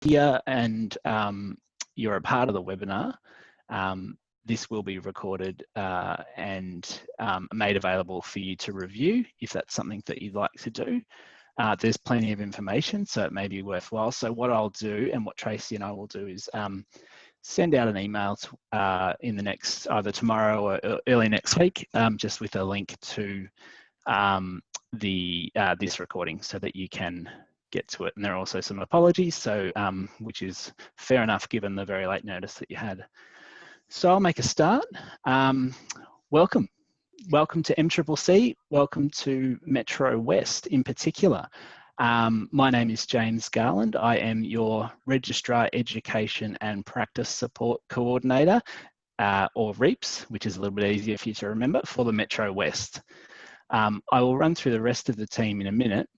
here and you're a part of the webinar, this will be recorded and made available for you to review if that's something that you'd like to do. There's plenty of information, so it may be worthwhile. So what I'll do, and what Tracy and I will do, is send out an email in the next, either tomorrow or early next week, just with a link to this recording so that you can get to it. And there are also some apologies, so which is fair enough given the very late notice that you had. So I'll make a start. Welcome to MCCC, welcome to Metro West in particular. My name is James Garland. I am your Registrar Education and Practice Support Coordinator, or REAPS, which is a little bit easier for you to remember, for the Metro West. I will run through the rest of the team in a minute.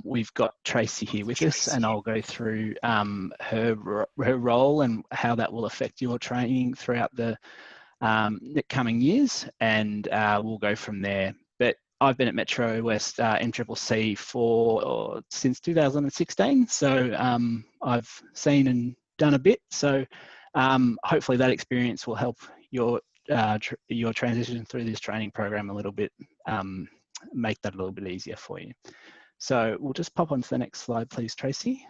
We've got Tracy here with us, and I'll go through her role and how that will affect your training throughout the coming years, and we'll go from there. But I've been at Metro West MCCC since 2016, so I've seen and done a bit. So hopefully that experience will help your transition through this training program a little bit, make that a little bit easier for you. So we'll just pop on to the next slide, please, Tracy.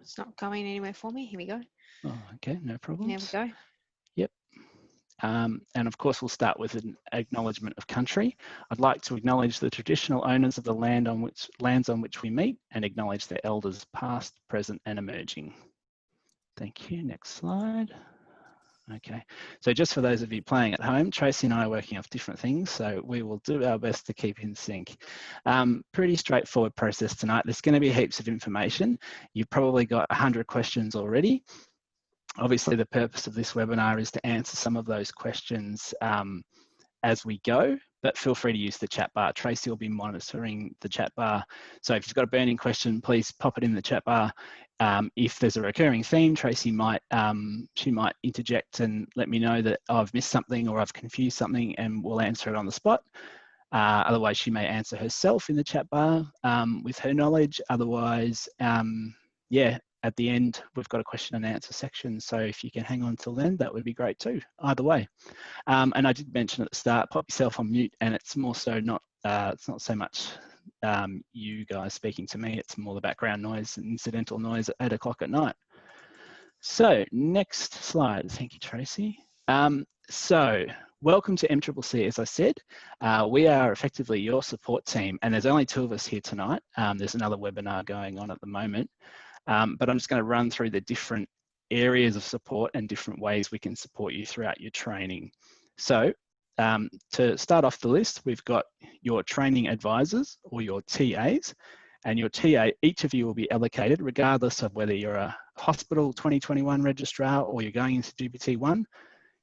It's not going anywhere for me. Here we go. Oh, okay, no problems. There we go. Yep. And of course, we'll start with an acknowledgement of country. I'd like to acknowledge the traditional owners of the lands on which we meet, and acknowledge their elders past, present, and emerging. Thank you. Next slide. Okay, so just for those of you playing at home, Tracy and I are working off different things, so we will do our best to keep in sync. Pretty straightforward process tonight. There's going to be heaps of information. You've probably got 100 questions already. Obviously, the purpose of this webinar is to answer some of those questions as we go, but feel free to use the chat bar. Tracy will be monitoring the chat bar. So if you've got a burning question, please pop it in the chat bar. If there's a recurring theme, Tracy might interject and let me know that I've missed something or I've confused something, and we'll answer it on the spot. Otherwise, she may answer herself in the chat bar with her knowledge. Otherwise, yeah, at the end, we've got a question and answer section. So if you can hang on till then, that would be great too, either way. And I did mention at the start, pop yourself on mute, and it's more so not, it's not so much you guys speaking to me, it's more the background noise and incidental noise at 8 o'clock at night. So next slide. Thank you, Tracy. So welcome to MCCC. As I said, we are effectively your support team, and there's only 2 of us here tonight. There's another webinar going on at the moment, but I'm just going to run through the different areas of support and different ways we can support you throughout your training. So to start off the list, we've got your training advisors, or your TAs, and your TA, each of you will be allocated, regardless of whether you're a hospital 2021 registrar or you're going into GPT-1,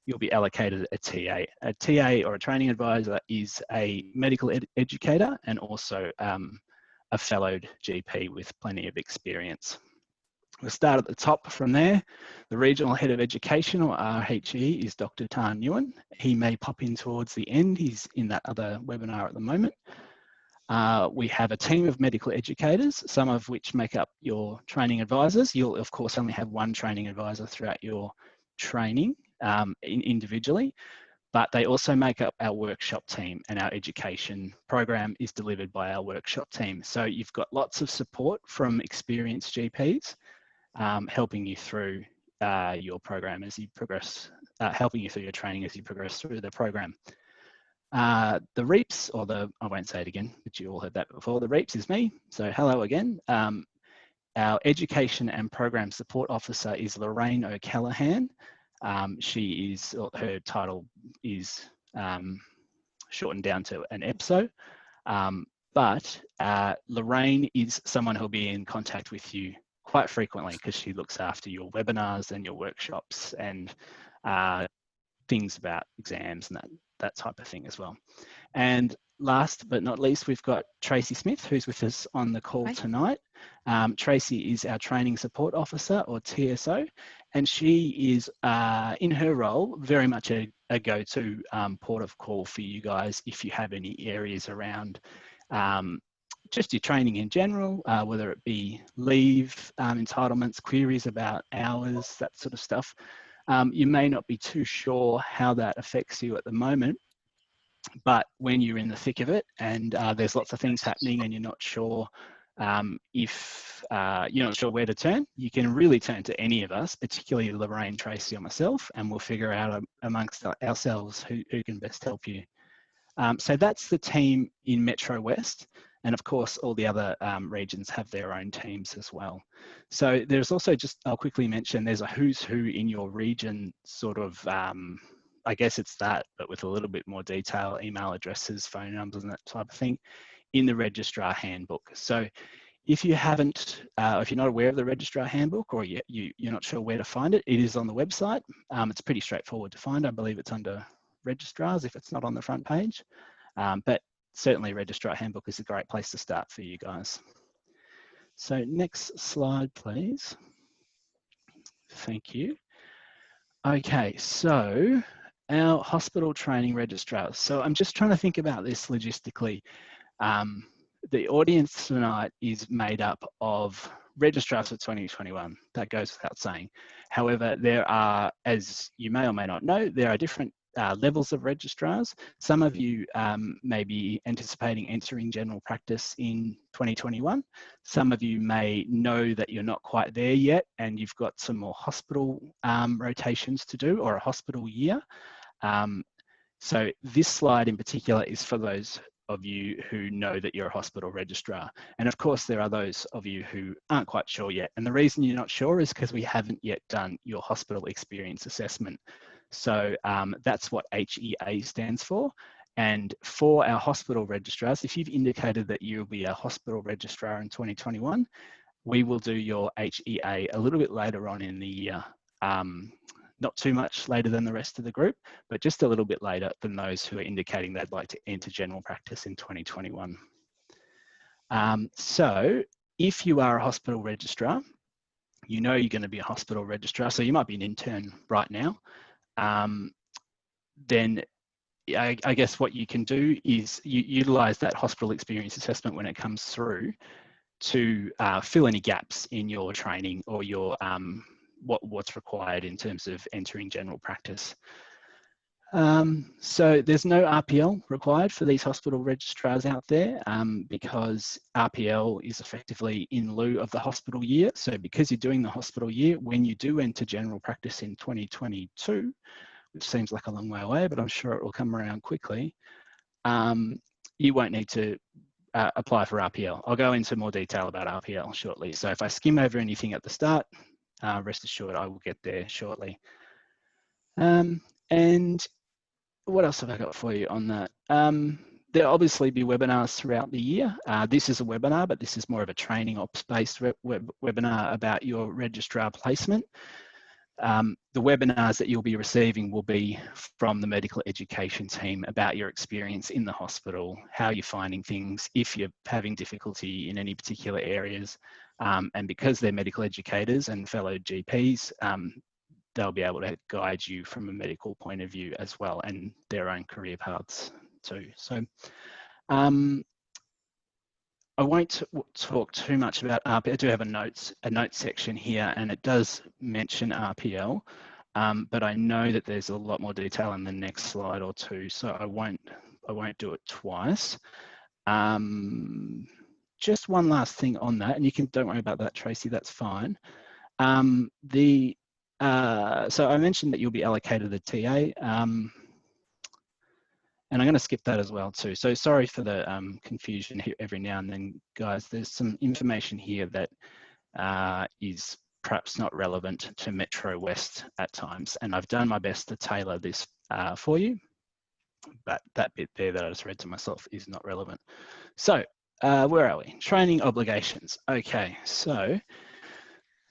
you'll be allocated a TA. A TA, or a training advisor, is a medical educator and also a fellowed GP with plenty of experience. We'll start at the top from there. The Regional Head of Education, or RHE, is Dr. Tan Nguyen. He may pop in towards the end. He's in that other webinar at the moment. We have a team of medical educators, some of which make up your training advisors. You'll, of course, only have 1 training advisor throughout your training individually, but they also make up our workshop team, and our education program is delivered by our workshop team. So you've got lots of support from experienced GPs, helping you through your program as you progress, helping you through your training as you progress through the program. The REAPS, or I won't say it again, but you all heard that before. The REAPS is me, so hello again. Our Education and Program Support Officer is Lorraine O'Callaghan. Her title is shortened down to an EPSO, but Lorraine is someone who'll be in contact with you quite frequently, because she looks after your webinars and your workshops and things about exams and that type of thing as well. And last but not least, we've got Tracy Smith, who's with us on the call tonight. Tracy is our Training Support Officer, or TSO, and she is, in her role, very much a go-to port of call for you guys if you have any areas around just your training in general, whether it be leave, entitlements, queries about hours, that sort of stuff. You may not be too sure how that affects you at the moment, but when you're in the thick of it and there's lots of things happening and you're not sure if you're not sure where to turn, you can really turn to any of us, particularly Lorraine, Tracy or myself, and we'll figure out amongst ourselves who can best help you. So that's the team in Metro West. And of course, all the other regions have their own teams as well. So there's also just, I'll quickly mention, there's a who's who in your region sort of, I guess it's that, but with a little bit more detail, email addresses, phone numbers and that type of thing in the Registrar Handbook. So if you haven't, if you're not aware of the Registrar Handbook or you're not sure where to find it, it is on the website. It's pretty straightforward to find. I believe it's under registrars if it's not on the front page, but certainly Registrar Handbook is a great place to start for you guys. So next slide, please. Thank you. Okay, so our hospital training registrars. So I'm just trying to think about this logistically. The audience tonight is made up of registrars for 2021. That goes without saying. However, there are, as you may or may not know, there are different levels of registrars. Some of you may be anticipating entering general practice in 2021. Some of you may know that you're not quite there yet and you've got some more hospital rotations to do or a hospital year. So this slide in particular is for those of you who know that you're a hospital registrar. And of course, there are those of you who aren't quite sure yet. And the reason you're not sure is because we haven't yet done your hospital experience assessment. So that's what HEA stands for. And for our hospital registrars, if you've indicated that you'll be a hospital registrar in 2021, we will do your HEA a little bit later on in the year. Not too much later than the rest of the group, but just a little bit later than those who are indicating they'd like to enter general practice in 2021. So if you are a hospital registrar, you know you're going to be a hospital registrar, so you might be an intern right now. Then I guess what you can do is you utilise that hospital experience assessment when it comes through to fill any gaps in your training or your what's required in terms of entering general practice. So there's no RPL required for these hospital registrars out there because RPL is effectively in lieu of the hospital year. So because you're doing the hospital year, when you do enter general practice in 2022, which seems like a long way away, but I'm sure it will come around quickly, you won't need to apply for RPL. I'll go into more detail about RPL shortly. So if I skim over anything at the start, rest assured I will get there shortly. And what else have I got for you on that? There'll obviously be webinars throughout the year. This is a webinar, but this is more of a training ops-based webinar about your registrar placement. The webinars that you'll be receiving will be from the medical education team about your experience in the hospital, how you're finding things, if you're having difficulty in any particular areas. And because they're medical educators and fellow GPs, they'll be able to guide you from a medical point of view as well and their own career paths too. So I won't talk too much about RPL. I do have a notes section here and it does mention RPL, but I know that there's a lot more detail in the next slide or two, so I won't do it twice. Just one last thing on that, and don't worry about that, Tracy, that's fine. So I mentioned that you'll be allocated a TA, and I'm going to skip that as well too. So sorry for the confusion here every now and then, guys. There's some information here that is perhaps not relevant to Metro West at times, and I've done my best to tailor this for you, but that bit there that I just read to myself is not relevant. So where are we? Training obligations. Okay, so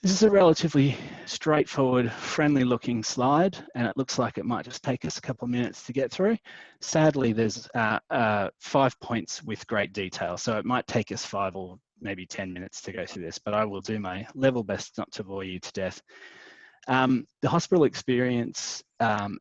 this is a relatively straightforward, friendly looking slide, and it looks like it might just take us a couple of minutes to get through. Sadly, there's 5 points with great detail, so it might take us 5 or maybe 10 minutes to go through this, but I will do my level best not to bore you to death. The hospital experience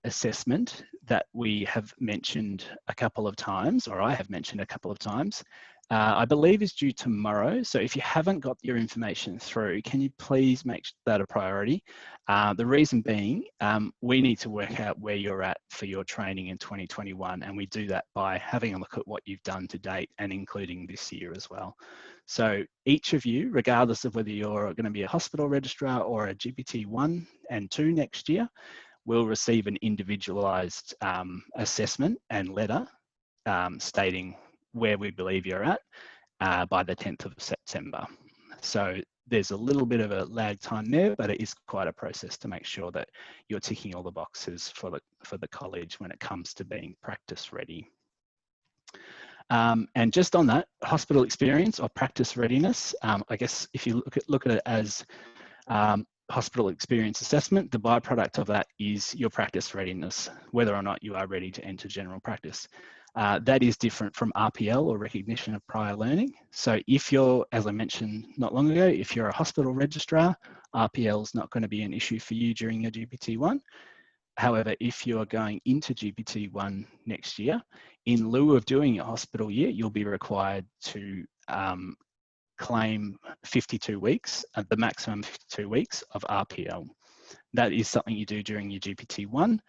assessment that we have mentioned a couple of times, or I have mentioned a couple of times, I believe is due tomorrow. So if you haven't got your information through, can you please make that a priority? The reason being, we need to work out where you're at for your training in 2021. And we do that by having a look at what you've done to date and including this year as well. So each of you, regardless of whether you're going to be a hospital registrar or a GPT 1 and 2 next year, will receive an individualised assessment and letter stating where we believe you're at by the 10th of September. So there's a little bit of a lag time there, but it is quite a process to make sure that you're ticking all the boxes for the college when it comes to being practice ready. And just on that, hospital experience or practice readiness, I guess if you look at it as hospital experience assessment, the byproduct of that is your practice readiness, whether or not you are ready to enter general practice. That is different from RPL or recognition of prior learning. So if you're, as I mentioned not long ago, if you're a hospital registrar, RPL is not going to be an issue for you during your GPT-1. However, if you are going into GPT-1 next year, in lieu of doing a hospital year, you'll be required to claim 52 weeks, the maximum 52 weeks of RPL. That is something you do during your GPT-1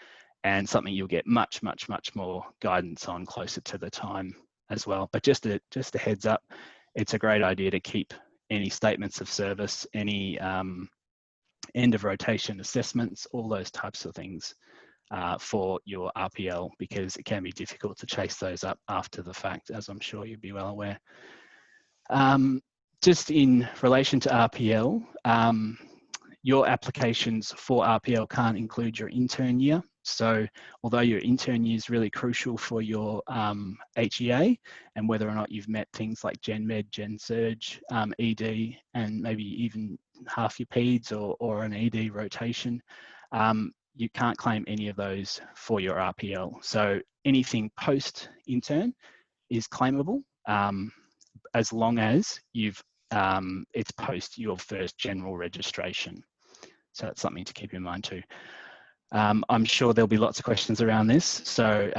and something you'll get much more guidance on closer to the time as well. But just a heads up, it's a great idea to keep any statements of service, any end of rotation assessments, all those types of things for your RPL, because it can be difficult to chase those up after the fact, as I'm sure you'll be well aware. Just in relation to RPL, your applications for RPL can't include your intern year. So although your intern year is really crucial for your HEA and whether or not you've met things like Gen Med, Gen Surge, ED, and maybe even half your PEDS or an ED rotation, you can't claim any of those for your RPL. So anything post-intern is claimable as long as you've it's post your first general registration. So that's something to keep in mind too. I'm sure there'll be lots of questions around this, so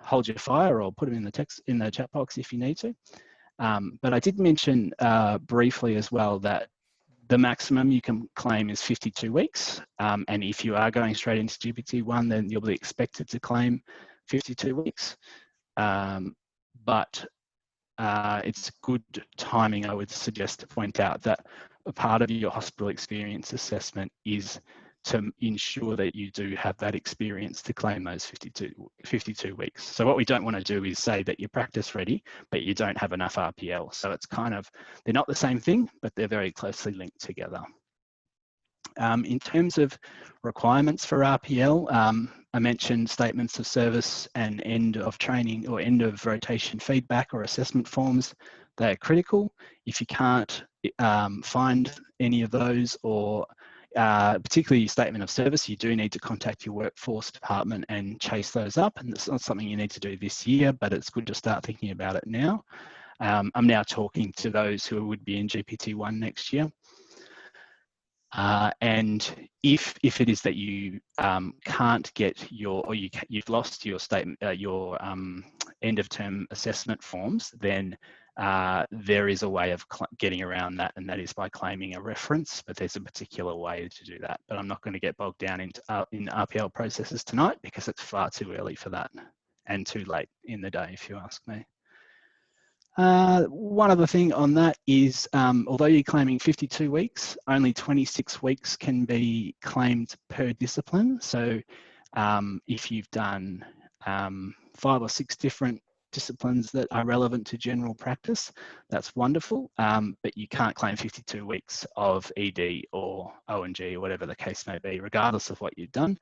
hold your fire or put them in the chat box if you need to. But I did mention briefly as well that the maximum you can claim is 52 weeks. And if you are going straight into GPT-1, then you'll be expected to claim 52 weeks. But it's good timing, I would suggest, to point out that a part of your hospital experience assessment is to ensure that you do have that experience to claim those 52 weeks. So what we don't want to do is say that you're practice ready, but you don't have enough RPL. So it's kind of, they're not the same thing, but they're very closely linked together. In terms of requirements for RPL, I mentioned statements of service and end of training or end of rotation feedback or assessment forms. They're critical. If you can't find any of those, or particularly statement of service, you do need to contact your workforce department and chase those up. And it's not something you need to do this year, but it's good to start thinking about it now. I'm now talking to those who would be in GPT-1 next year. And if it is that you can't get your, or you've lost your statement, your end of term assessment forms, then there is a way of getting around that, and that is by claiming a reference, but there's a particular way to do that. But I'm not going to get bogged down into in RPL processes tonight because it's far too early for that and too late in the day, if you ask me. One other thing on that is, although you're claiming 52 weeks, only 26 weeks can be claimed per discipline. So if you've done 5 or 6 different disciplines that are relevant to general practice, that's wonderful, but you can't claim 52 weeks of ED or O&G or whatever the case may be, regardless of what you've done.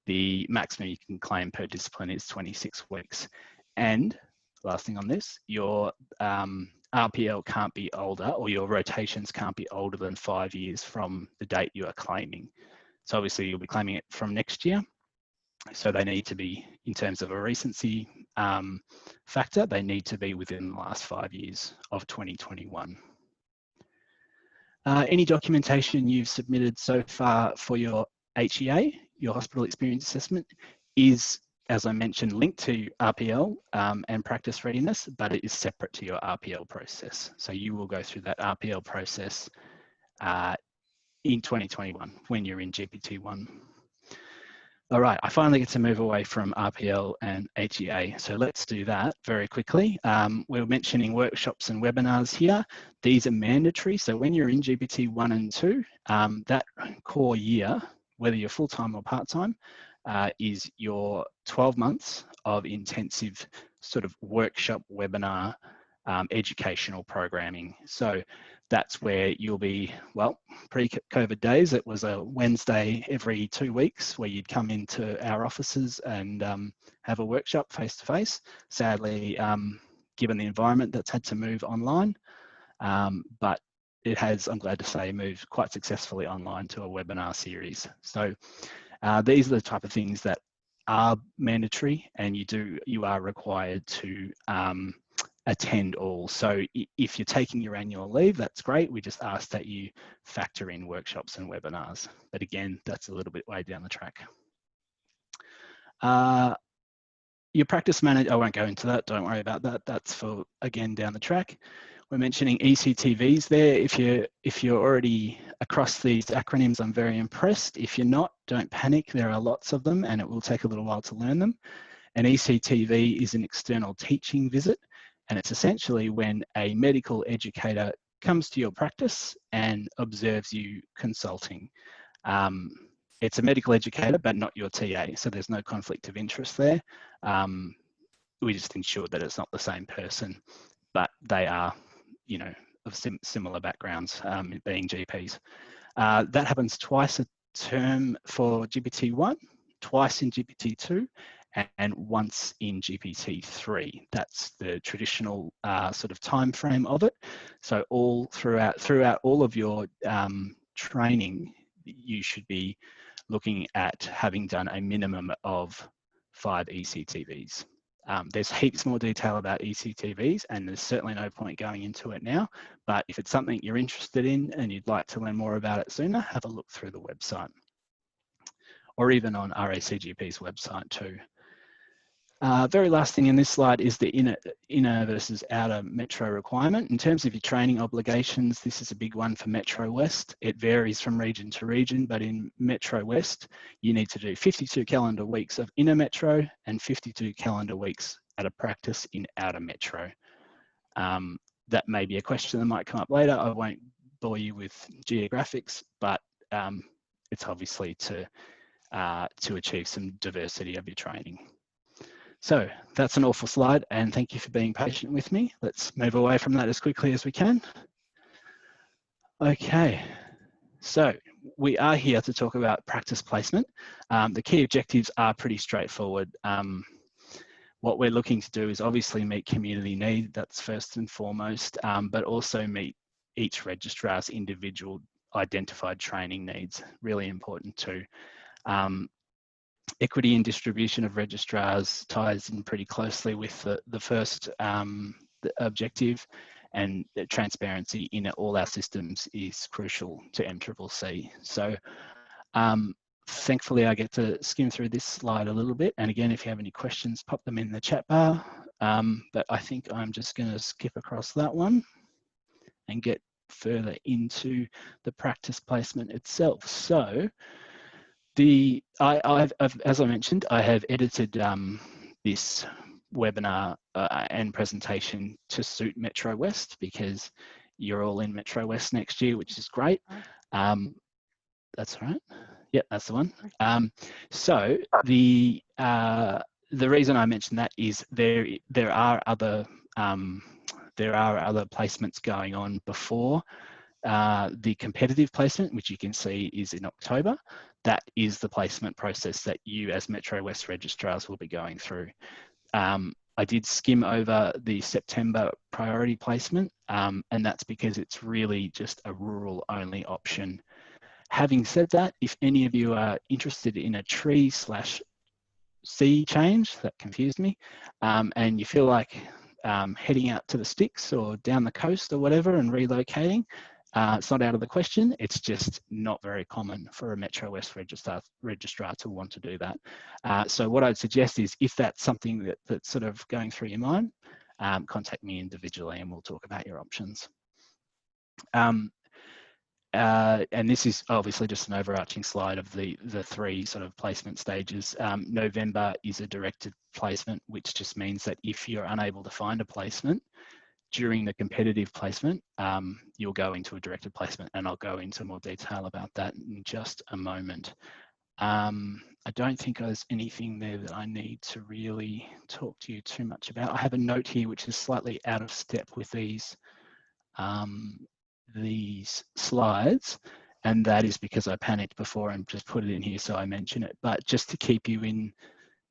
The maximum you can claim per discipline is 26 weeks. And last thing on this, your RPL can't be older, or your rotations can't be older than 5 years from the date you are claiming. So obviously you'll be claiming it from next year. So they need to be, in terms of a recency factor, they need to be within the last 5 years of 2021. Any documentation you've submitted so far for your HEA, your hospital experience assessment, is as I mentioned, linked to RPL and practice readiness, but it is separate to your RPL process. So you will go through that RPL process in 2021 when you're in GPT-1. All right, I finally get to move away from RPL and HEA. So let's do that very quickly. We're mentioning workshops and webinars here. These are mandatory. So when you're in GPT-1 and 2, that core year, whether you're full-time or part-time, is your 12 months of intensive sort of workshop, webinar, educational programming. So that's where you'll be, well, pre-COVID days, it was a Wednesday every 2 weeks where you'd come into our offices and have a workshop face-to-face. Sadly, given the environment, that's had to move online, but it has, I'm glad to say, moved quite successfully online to a webinar series. So these are the type of things that are mandatory, and you are required to attend all. So if you're taking your annual leave, that's great. We just ask that you factor in workshops and webinars. But again, that's a little bit way down the track. Your practice manager, I won't go into that, don't worry about that. That's for, again, down the track. We're mentioning ECTVs there. If you're already across these acronyms, I'm very impressed. If you're not, don't panic. There are lots of them and it will take a little while to learn them. An ECTV is an external teaching visit, and it's essentially when a medical educator comes to your practice and observes you consulting. It's a medical educator, but not your TA, so there's no conflict of interest there. We just ensure that it's not the same person, but they are, you know, of similar backgrounds, being GPs. That happens twice a term for GPT-1, twice in GPT-2, and once in GPT-3. That's the traditional sort of time frame of it. So all throughout all of your training, you should be looking at having done a minimum of 5 ECTVs. There's heaps more detail about ECTVs, and there's certainly no point going into it now, but if it's something you're interested in and you'd like to learn more about it sooner, have a look through the website, or even on RACGP's website too. Very last thing in this slide is the inner versus outer metro requirement. In terms of your training obligations, this is a big one for Metro West. It varies from region to region, but in Metro West, you need to do 52 calendar weeks of inner metro and 52 calendar weeks at a practice in outer metro. That may be a question that might come up later. I won't bore you with geographics, but it's obviously to achieve some diversity of your training. So that's an awful slide, and thank you for being patient with me. Let's move away from that as quickly as we can. Okay, so we are here to talk about practice placement. The key objectives are pretty straightforward. What we're looking to do is obviously meet community need, that's first and foremost, but also meet each registrar's individual identified training needs, really important too. Equity and distribution of registrars ties in pretty closely with the first objective, and transparency in all our systems is crucial to MCCC. So thankfully I get to skim through this slide a little bit, and again, if you have any questions, pop them in the chat bar, but I think I'm just going to skip across that one and get further into the practice placement itself. So as I mentioned, I have edited this webinar and presentation to suit Metro West, because you're all in Metro West next year, which is great. That's right. Yep, that's the one. So the reason I mentioned that is there are other placements going on before the competitive placement, which you can see is in October. That is the placement process that you as Metro West registrars will be going through. I did skim over the September priority placement, and that's because it's really just a rural only option. Having said that, if any of you are interested in a tree/sea change, that confused me, and you feel like heading out to the sticks or down the coast or whatever and relocating, It's not out of the question, it's just not very common for a Metro West registrar to want to do that. So what I'd suggest is, if that's something that's sort of going through your mind, contact me individually and we'll talk about your options. And this is obviously just an overarching slide of the three sort of placement stages. November is a directed placement, which just means that if you're unable to find a placement during the competitive placement, you'll go into a directed placement, and I'll go into more detail about that in just a moment. I don't think there's anything there that I need to really talk to you too much about. I have a note here which is slightly out of step with these slides, and that is because I panicked before and just put it in here so I mention it. But just to keep you in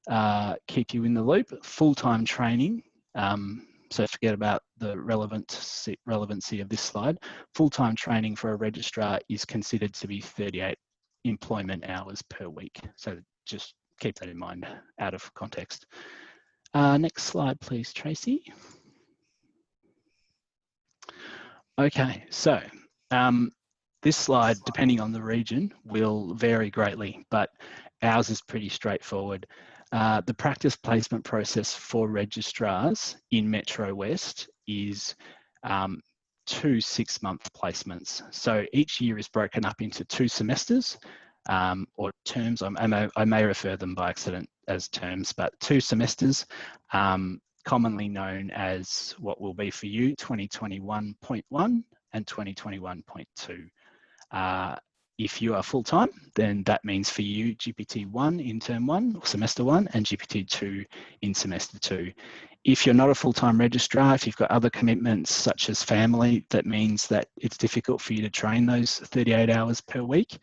the loop, full-time training. So forget about the relevancy of this slide. Full-time training for a registrar is considered to be 38 employment hours per week. So just keep that in mind out of context. Next slide, please, Tracy. Okay, so this slide, depending on the region, will vary greatly, but ours is pretty straightforward. The practice placement process for registrars in Metro West is 2 6-month placements. So each year is broken up into 2 semesters or terms. I may refer them by accident as terms, but 2 semesters, commonly known as what will be for you 2021.1 and 2021.2. If you are full-time, then that means for you GPT 1 in term 1 or semester 1 and GPT 2 in semester 2. If you're not a full-time registrar, if you've got other commitments such as family, that means that it's difficult for you to train those 38 hours per week.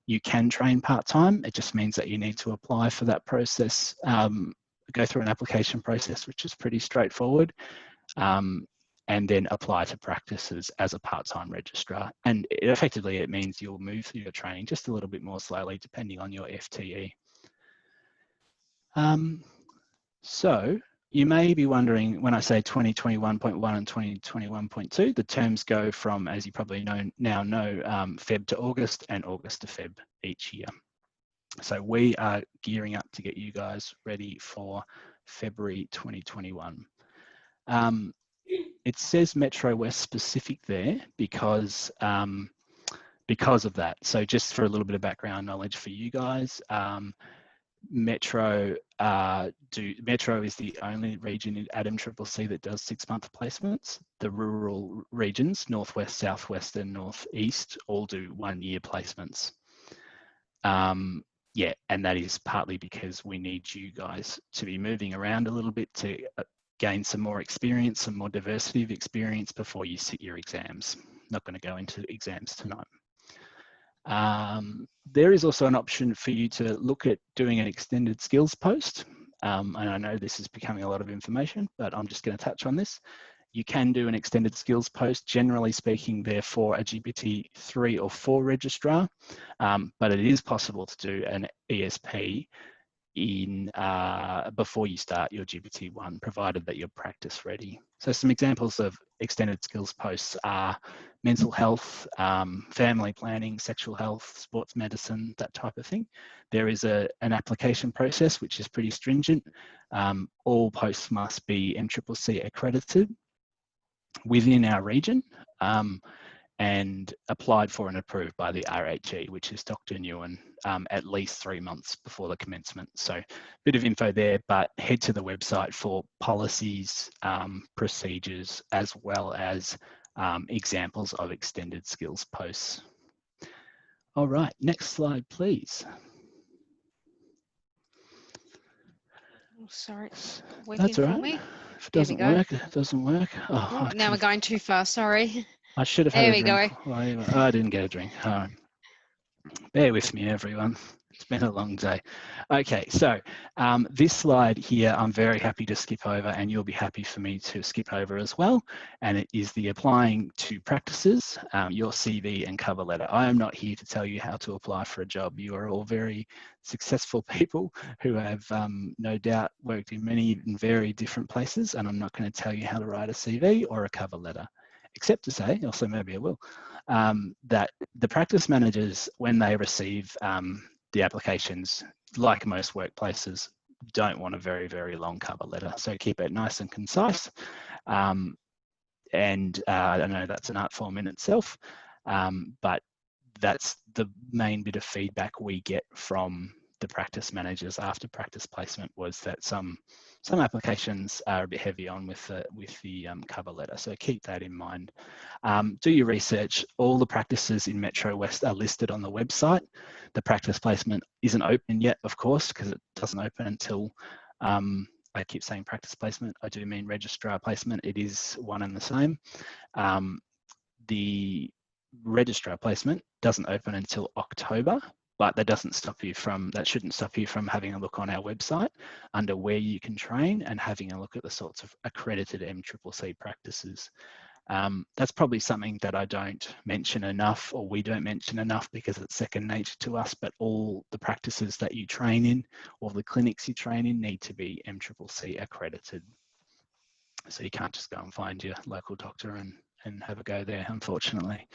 You can train part-time. It just means that you need to apply for that process, go through an application process, which is pretty straightforward. And then apply to practices as a part-time registrar. And effectively, it means you'll move through your training just a little bit more slowly, depending on your FTE. So you may be wondering, when I say 2021.1 and 2021.2, the terms go from, as you probably now know, Feb to August and August to Feb each year. So we are gearing up to get you guys ready for February 2021. It says Metro West specific there because of that. So just for a little bit of background knowledge for you guys, Metro is the only region at MCCC that does 6-month placements. The rural regions, Northwest, Southwest, and Northeast, all do 1-year placements. Yeah, and that is partly because we need you guys to be moving around a little bit to gain some more experience, some more diversity of experience before you sit your exams. Not going to go into exams tonight. There is also an option for you to look at doing an extended skills post. And I know this is becoming a lot of information, but I'm just going to touch on this. You can do an extended skills post, generally speaking, therefore a GPT 3 or 4 registrar, but it is possible to do an ESP before you start your GPT 1, provided that you're practice ready. So some examples of extended skills posts are mental health, family planning, sexual health, sports medicine, that type of thing. There is an application process which is pretty stringent. All posts must be MCCC accredited within our region and applied for and approved by the RHE, which is Dr. Nguyen, at least 3 months before the commencement. So a bit of info there, but head to the website for policies, procedures, as well as examples of extended skills posts. All right, next slide, please. Oh, sorry, it's That's all right. me. If it doesn't work, it doesn't work. Oh, now we're going too fast, sorry. I should have had a drink. Oh, I didn't get a drink. All right. Bear with me, everyone. It's been a long day. Okay, so this slide here, I'm very happy to skip over, and you'll be happy for me to skip over as well. And it is the applying to practices, your CV and cover letter. I am not here to tell you how to apply for a job. You are all very successful people who have no doubt worked in many and very different places, and I'm not going to tell you how to write a CV or a cover letter. except to say, also maybe I will, that the practice managers, when they receive the applications, like most workplaces, don't want a very, very long cover letter. So keep it nice and concise. And I know that's an art form in itself, but that's the main bit of feedback we get from the practice managers after practice placement, was that some applications are a bit heavy on with the cover letter. So keep that in mind. Do your research. All the practices in Metro West are listed on the website. The practice placement isn't open yet, of course, because it doesn't open until, I keep saying practice placement, I do mean registrar placement. It is one and the same. The registrar placement doesn't open until October, but that shouldn't stop you from having a look on our website under where you can train and having a look at the sorts of accredited MCCC practices. That's probably something that I don't mention enough, or we don't mention enough, because it's second nature to us, but all the practices that you train in, or the clinics you train in, need to be MCCC accredited. So you can't just go and find your local doctor and have a go there, unfortunately.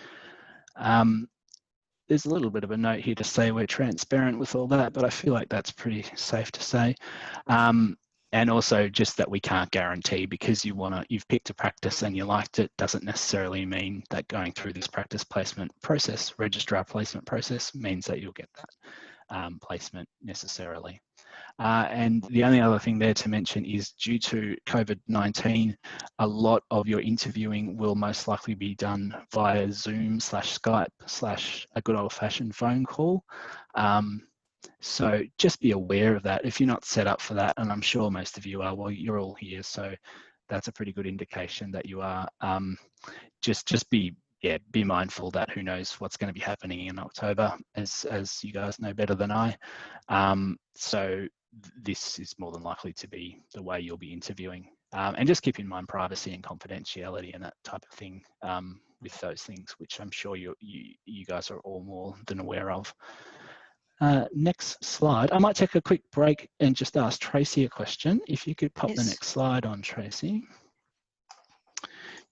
There's a little bit of a note here to say we're transparent with all that, but I feel like that's pretty safe to say. And also just that we can't guarantee, because you've picked a practice and you liked it, doesn't necessarily mean that going through this practice placement process, registrar placement process, means that you'll get that placement necessarily. And the only other thing there to mention is, due to COVID-19, a lot of your interviewing will most likely be done via Zoom / Skype / a good old-fashioned phone call. So just be aware of that. If you're not set up for that, and I'm sure most of you are, well, you're all here, so that's a pretty good indication that you are. Just be mindful that who knows what's going to be happening in October, as you guys know better than I. So this is more than likely to be the way you'll be interviewing. And just keep in mind privacy and confidentiality and that type of thing with those things, which I'm sure you guys are all more than aware of. Next slide. I might take a quick break and just ask Tracy a question. If you could pop the next slide on, Tracy.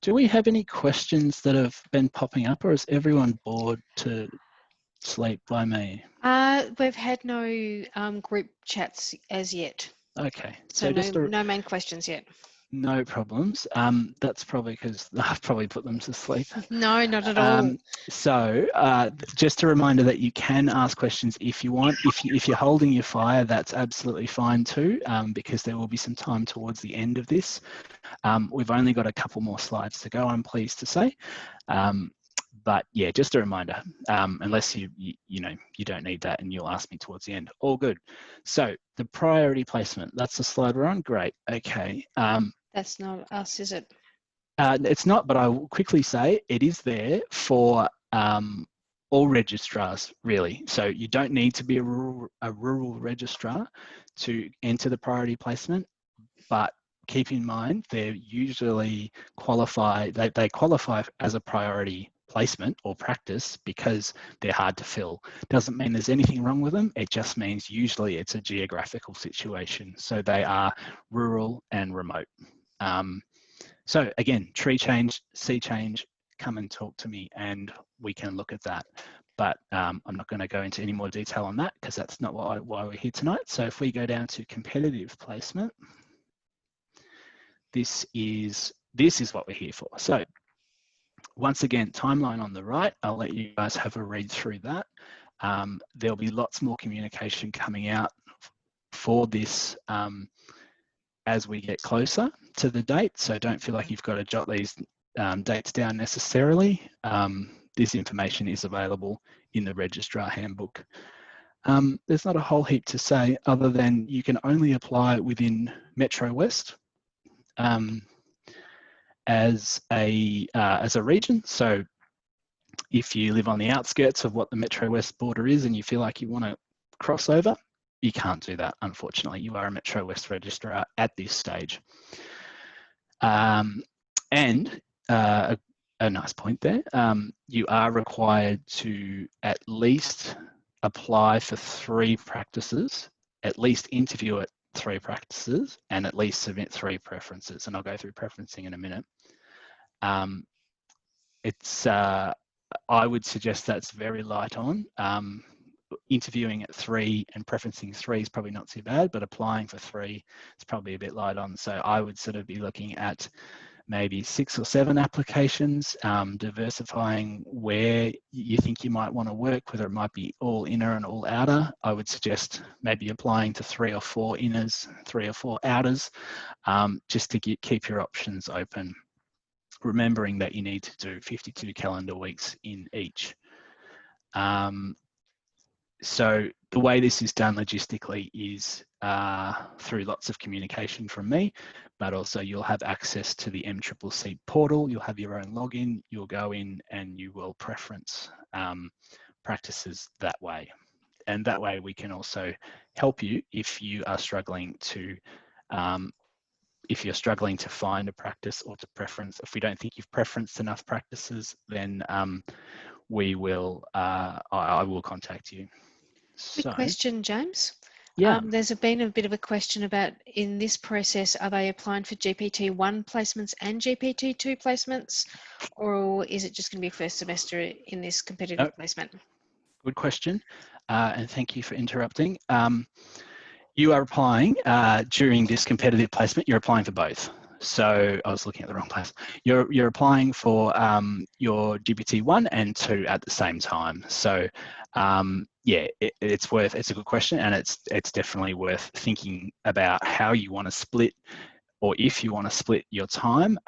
Do we have any questions that have been popping up, or is everyone bored to sleep by me? We've had no group chats as yet. Okay. So no main questions yet. No problems. That's probably because I've probably put them to sleep. No, not at all. So just a reminder that you can ask questions if you want. If you're holding your fire, that's absolutely fine too, because there will be some time towards the end of this. We've only got a couple more slides to go, I'm pleased to say. But yeah, just a reminder, unless you don't need that and you'll ask me towards the end, all good. So the priority placement, that's the slide we're on. Great. Okay. That's not us, is it? It's not, but I will quickly say it is there for all registrars, really. So you don't need to be a rural registrar to enter the priority placement, but keep in mind they're usually qualify. They qualify as a priority placement or practice because they're hard to fill. Doesn't mean there's anything wrong with them. It just means usually it's a geographical situation. So they are rural and remote. So again, tree change, sea change, come and talk to me and we can look at that. But I'm not going to go into any more detail on that because that's not why we're here tonight. So if we go down to competitive placement, this is what we're here for. So once again, timeline on the right, I'll let you guys have a read through that. There'll be lots more communication coming out for this as we get closer to the date. So don't feel like you've got to jot these dates down necessarily. This information is available in the registrar handbook. There's not a whole heap to say other than you can only apply within Metro West as a region. So if you live on the outskirts of what the Metro West border is and you feel like you want to cross over, you can't do that, unfortunately. You are a Metro West registrar at this stage. And a nice point there, you are required to at least apply for 3 practices, at least interview at 3 practices, and at least submit 3 preferences. And I'll go through preferencing in a minute. it's I would suggest that's very light on. Interviewing at 3 and preferencing 3 is probably not too bad, but applying for 3 is probably a bit light on. So I would sort of be looking at maybe 6 or 7 applications, diversifying where you think you might want to work, whether it might be all inner and all outer. I would suggest maybe applying to 3 or 4 inners, 3 or 4 outers, just to keep your options open. Remembering that you need to do 52 calendar weeks in each. So the way this is done logistically is through lots of communication from me, but also you'll have access to the MCCC portal. You'll have your own login. You'll go in and you will preference practices that way. And that way we can also help you if you are struggling to find a practice or to preference. If we don't think you've preferenced enough practices, then we will. I will contact you. Quick question, James. Yeah. There's been a bit of a question about, in this process, are they applying for GPT-1 placements and GPT-2 placements, or is it just going to be first semester in this competitive placement? Good question, and thank you for interrupting. You are applying during this competitive placement. You're applying for both. So I was looking at the wrong place. You're applying for your GPT-1 and 2 at the same time. So yeah, it's a good question, and it's definitely worth thinking about how you want to split, or if you want to split your time.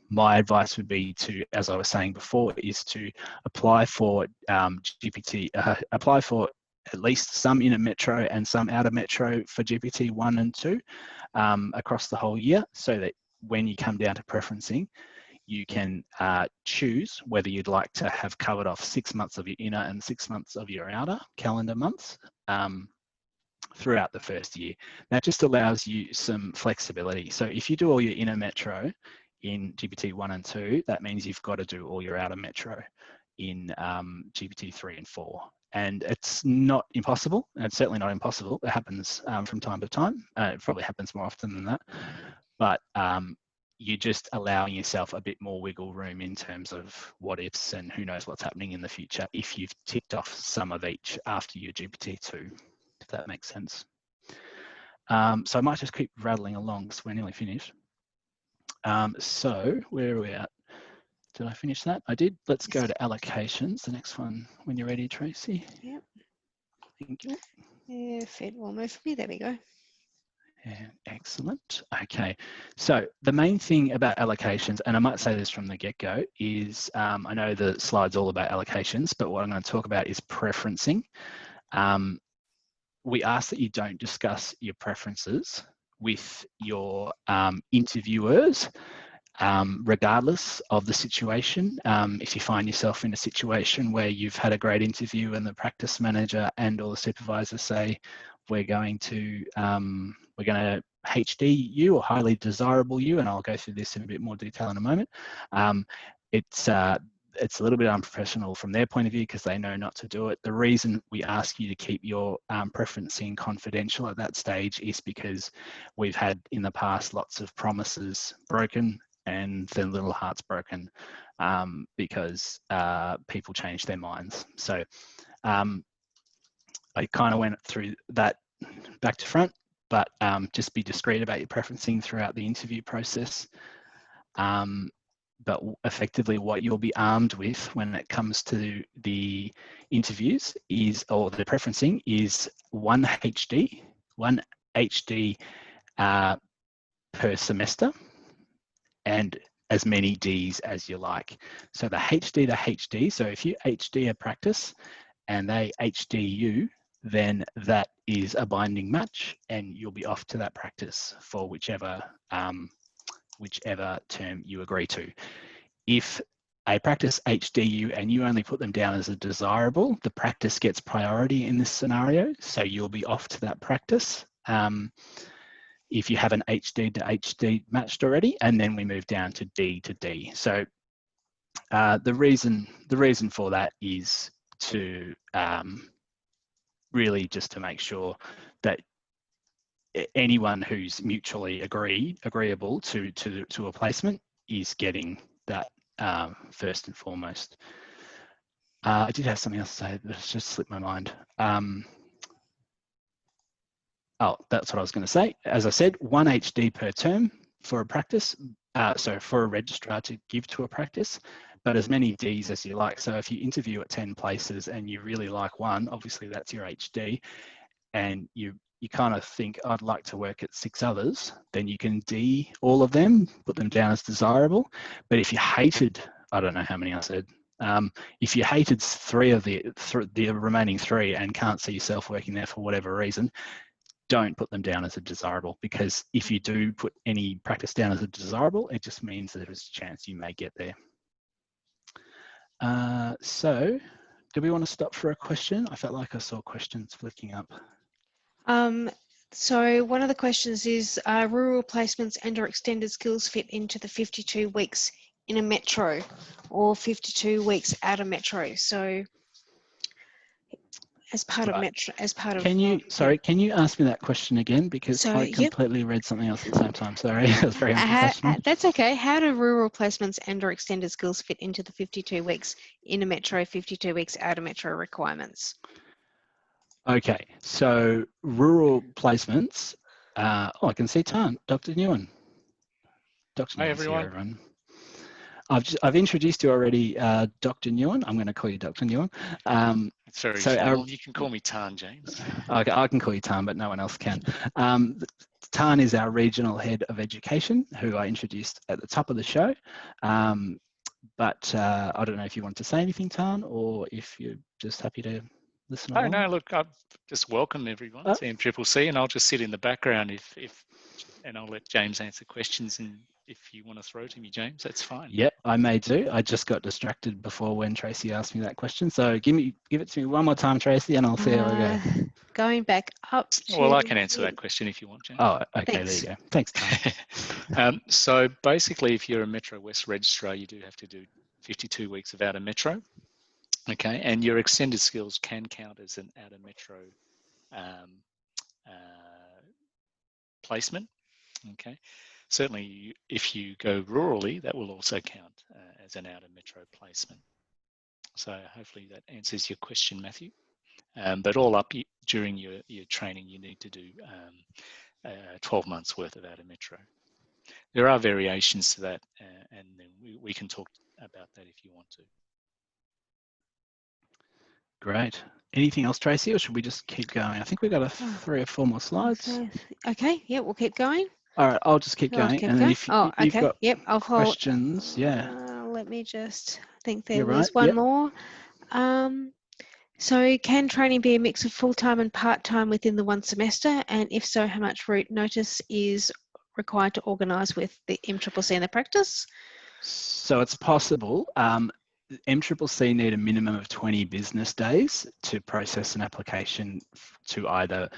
My advice would be to, as I was saying before, is to apply for apply for at least some inner metro and some outer metro for GPT-1 and 2 across the whole year, so that when you come down to preferencing, you can choose whether you'd like to have covered off 6 months of your inner and 6 months of your outer calendar months throughout the first year. That just allows you some flexibility. So if you do all your inner metro in GPT-1 and 2, that means you've got to do all your outer metro in GPT-3 and 4. And it's not impossible, and it's certainly not impossible. It happens from time to time. It probably happens more often than that. But you're just allowing yourself a bit more wiggle room in terms of what ifs and who knows what's happening in the future if you've ticked off some of each after your GPT-2, if that makes sense. So I might just keep rattling along because we're nearly finished. So where are we at? Did I finish that? I did. Let's go to allocations. The next one, when you're ready, Tracy. Yep. Thank you. Yeah, Fed will move for me. There we go. Yeah, excellent. Okay, so the main thing about allocations, and I might say this from the get-go, is I know the slide's all about allocations, but what I'm going to talk about is preferencing. We ask that you don't discuss your preferences with your interviewers, regardless of the situation. If you find yourself in a situation where you've had a great interview and the practice manager and or the supervisor say, we're going to HD you or highly desirable you, and I'll go through this in a bit more detail in a moment. It's a little bit unprofessional from their point of view because they know not to do it. The reason we ask you to keep your preferencing confidential at that stage is because we've had in the past lots of promises broken and then little hearts broken because people change their minds. So I kind of went through that back to front, but just be discreet about your preferencing throughout the interview process. But effectively what you'll be armed with when it comes to the interviews is, or the preferencing is, one HD per semester, and as many Ds as you like. So the HD to HD, so if you HD a practice and they HD you, then that is a binding match and you'll be off to that practice for whichever term you agree to. If a practice HD you and you only put them down as a desirable, the practice gets priority in this scenario, so you'll be off to that practice. If you have an HD to HD matched already, and then we move down to D to D. So the reason for that is to really just to make sure that anyone who's mutually agreeable to a placement is getting that first and foremost. I did have something else to say, but it's just slipped my mind. Oh, that's what I was going to say. As I said, 1 HD per term for a practice, so for a registrar to give to a practice, but as many Ds as you like. So if you interview at 10 places and you really like one, obviously that's your HD, and you kind of think, I'd like to work at 6 others, then you can D all of them, put them down as desirable. But if you hated, I don't know how many I said, if you hated 3 of the remaining 3 and can't see yourself working there for whatever reason, don't put them down as a desirable, because if you do put any practice down as a desirable, it just means that there's a chance you may get there. So do we want to stop for a question? I felt like I saw questions flicking up. So one of the questions is, rural placements and or extended skills fit into the 52 weeks in a metro or 52 weeks out of metro? So as part of metro, as part of... Can you, sorry, can you ask me that question again? Because So, I completely read something else at the same time. Sorry, that was very unprofessional. That's okay. How do rural placements and or extended skills fit into the 52 weeks in a metro, 52 weeks out of metro requirements? Okay, so rural placements, oh, I can see Dr. Nguyen. Dr. Hi, Nguyen's everyone. Here, everyone. I've introduced you already, Dr. Nguyen. I'm going to call you Dr. Nguyen. It's very formal. You can call me Tan, James. Okay, I can call you Tan, but no one else can. Tan is our regional head of education, who I introduced at the top of the show. But I don't know if you want to say anything, Tan, or if you're just happy to listen along. No, look, I just welcome everyone to MCCC, and I'll just sit in the background and I'll let James answer questions, and if you want to throw to me, James, that's fine. Yeah, I may do. I just got distracted before when Tracy asked me that question. So give it to me one more time, Tracy, and I'll see how I go. Going back up to... Well, I can answer that question if you want, James. Oh, okay, Thanks. There you go. Thanks, Tan. So basically, if you're a Metro West registrar, you do have to do 52 weeks of out of Metro. Okay, and your extended skills can count as an out of Metro placement. Okay, certainly if you go rurally, that will also count as an out of Metro placement. So hopefully that answers your question, Matthew. But all up during your training, you need to do 12 months worth of out of Metro. There are variations to that, and then we can talk about that if you want to. Great. Anything else, Tracy, or should we just keep going? I think we've got 3 or 4 more slides. Okay, yeah, we'll keep going. All right, I'll just keep going. And then if you've got I'll hold questions, yeah. Let me just think there was one more. So can training be a mix of full-time and part-time within the 1 semester? And if so, how much route notice is required to organise with the MCCC and the practice? So it's possible. MCCC need a minimum of 20 business days to process an application to either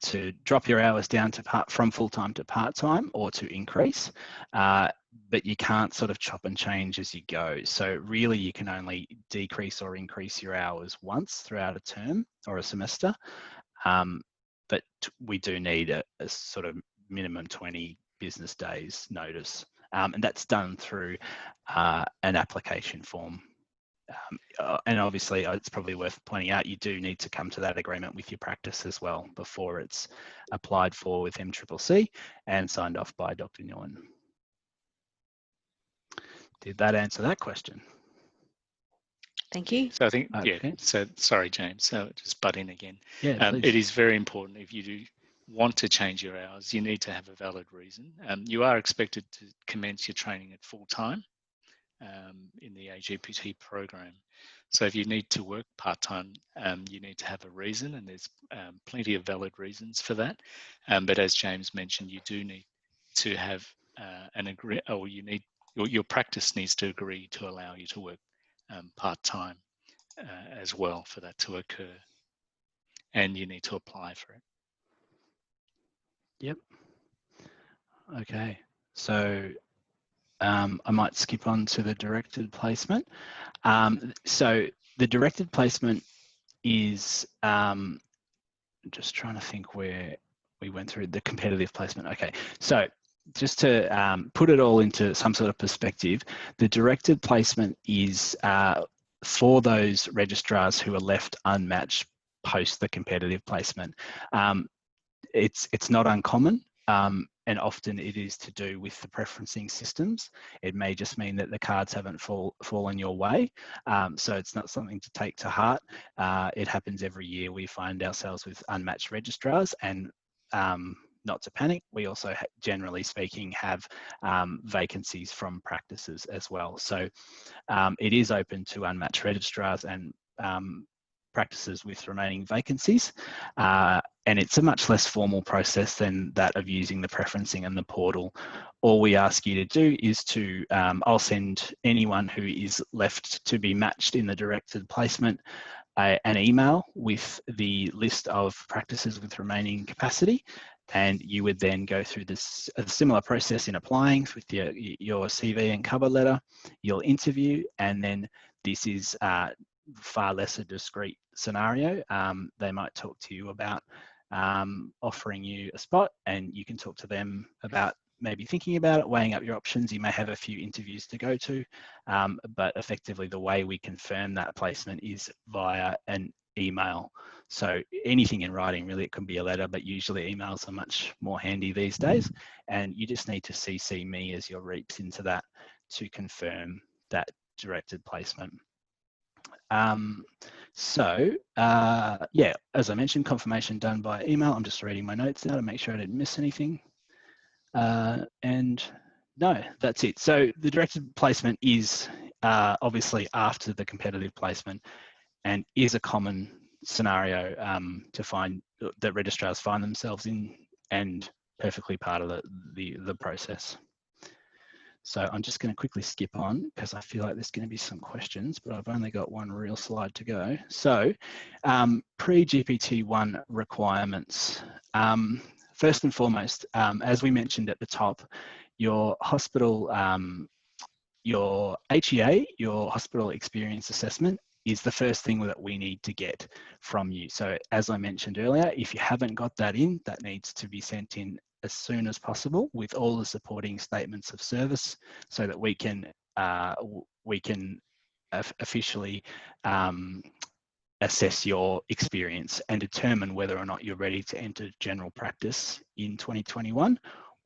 to drop your hours down to from full-time to part-time, or to increase, but you can't sort of chop and change as you go. So really you can only decrease or increase your hours once throughout a term or a semester, but we do need a sort of minimum 20 business days notice. And that's done through an application form. And obviously, it's probably worth pointing out, you do need to come to that agreement with your practice as well before it's applied for with MCCC and signed off by Dr. Nguyen. Did that answer that question? Thank you. So I think, so sorry, James, so just butt in again. Yeah, it is very important, if you do want to change your hours, you need to have a valid reason. You are expected to commence your training at full time in the AGPT program. So if you need to work part-time, you need to have a reason, and there's plenty of valid reasons for that. But as James mentioned, you do need to have your practice needs to agree to allow you to work part-time as well for that to occur. And you need to apply for it. Yep. Okay, so I might skip on to the directed placement. So the directed placement is, just trying to think where we went through the competitive placement. Okay, so just to put it all into some sort of perspective, the directed placement is for those registrars who are left unmatched post the competitive placement. It's not uncommon, and often it is to do with the preferencing systems. It may just mean that the cards haven't fallen your way, so it's not something to take to heart. It happens every year. We find ourselves with unmatched registrars, and not to panic, we also generally speaking have vacancies from practices as well. So it is open to unmatched registrars and practices with remaining vacancies, and it's a much less formal process than that of using the preferencing and the portal. All we ask you to do is to, I'll send anyone who is left to be matched in the directed placement an email with the list of practices with remaining capacity, and you would then go through this a similar process in applying with your CV and cover letter. You'll interview, and then this is far less a discrete scenario. They might talk to you about offering you a spot, and you can talk to them about maybe thinking about it, weighing up your options. You may have a few interviews to go to, but effectively the way we confirm that placement is via an email. So anything in writing, really, it can be a letter, but usually emails are much more handy these days. And you just need to CC me as your reps into that to confirm that directed placement. Yeah, as I mentioned, confirmation done by email. I'm just reading my notes now to make sure I didn't miss anything. And no, that's it. So the directed placement is obviously after the competitive placement, and is a common scenario to find that registrars find themselves in, and perfectly part of the process. So I'm just going to quickly skip on because I feel like there's going to be some questions, but I've only got one real slide to go. So pre-GPT-1 requirements. First and foremost, as we mentioned at the top, your hospital, your HEA, your hospital experience assessment, is the first thing that we need to get from you. So as I mentioned earlier, if you haven't got that in, that needs to be sent in as soon as possible with all the supporting statements of service, so that we can officially assess your experience and determine whether or not you're ready to enter general practice in 2021,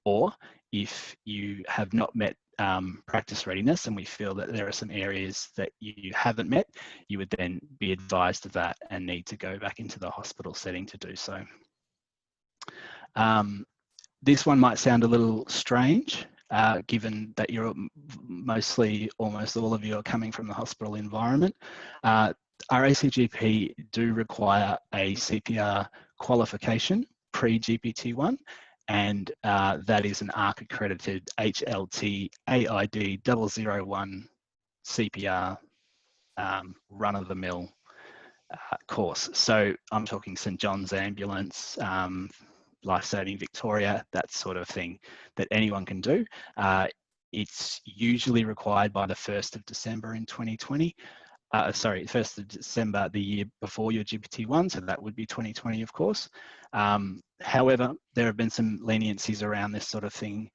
or if you have not met practice readiness and we feel that there are some areas that you haven't met, you would then be advised of that and need to go back into the hospital setting to do so. This one might sound a little strange, given that you're almost all of you are coming from the hospital environment. Our ACGP do require a CPR qualification pre-GPT-1, and that is an ARC accredited HLT AID 001 CPR run-of-the-mill course. So I'm talking St John's Ambulance, Life Saving Victoria, that sort of thing that anyone can do. It's usually required by the 1st of December in 2020. Sorry, 1st of December the year before your GPT-1, so that would be 2020, of course. However, there have been some leniencies around this sort of thing,